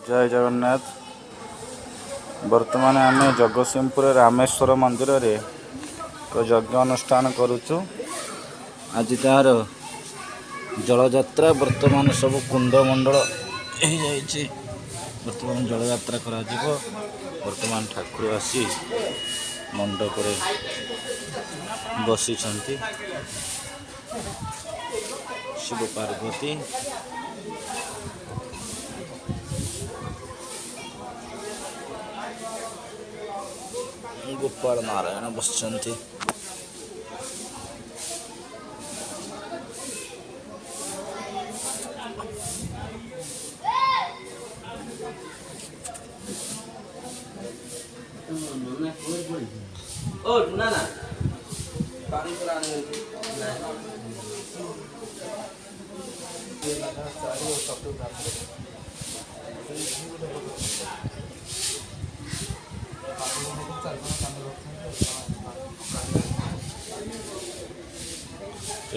जय जगन्नाथ। वर्तमान आम जगतसिंहपुर रामेश्वर मंदिर रे तो यज्ञ अनुष्ठान करुचु। आज तार जलयात्रा वर्तमान सब कुंडमंडल वर्तमान जलयात्रा करा वर्तमान ठाकुर आसी मंडप बसी शिव पार्वती गोपाल नारायण बसचंती।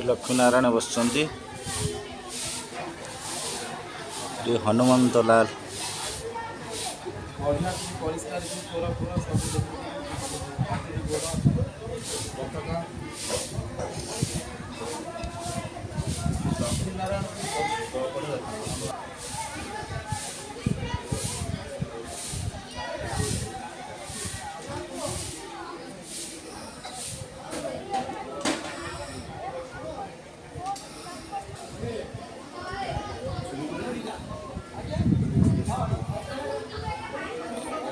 लक्ष्मी नारायण बसचंती। हनुमंत लाल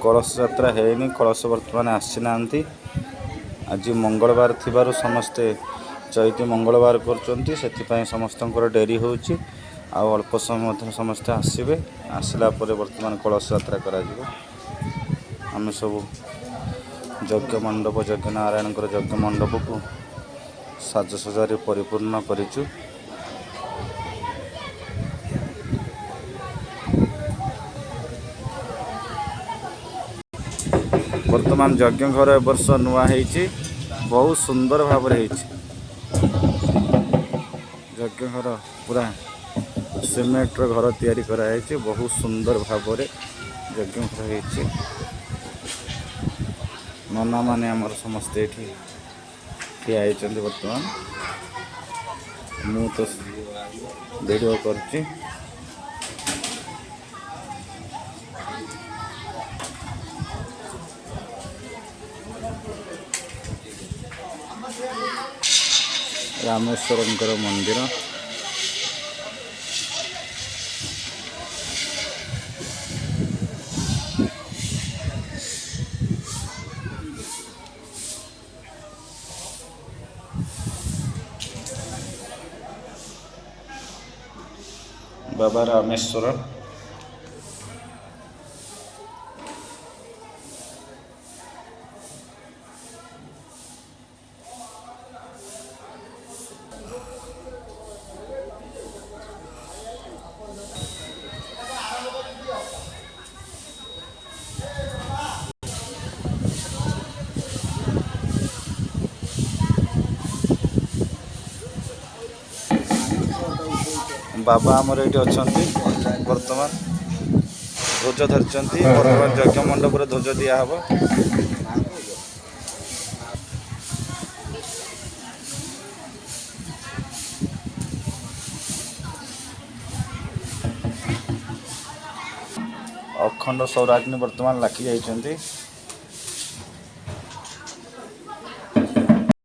कलश यात्रा है कलश वर्तमान आसी आज मंगलवार थिबारु समस्ते चैती मंगलवार कर समस्त डेरी हो अल्प समय समस्ते आसबे आसला वर्तमान कलश यात्रा करा आम सब यज्ञ मंडप यज्ञ नारायण यज्ञ मंडप को साजसजार परिपूर्ण करिचु। वर्तमान यज्ञ घर ए वर्ष नुआ बहुत सुंदर भाव यज्ञ घर पूरा सीमेंट घर तैयारी कराई बहुत सुंदर भाव यज्ञ घर हो नना माने आमर समस्ते ठिया वर्तमान मु तो वीडियो कर रामेश्वरंकर मंदिर बाबा रामेश्वर बाबा आमर ये अच्छा वर्तमान ध्वज धरती वर्तमान यज्ञ मंडप ध्वज दिहब अखंड सौराग्नि वर्तमान लाखी जाइछन्ति।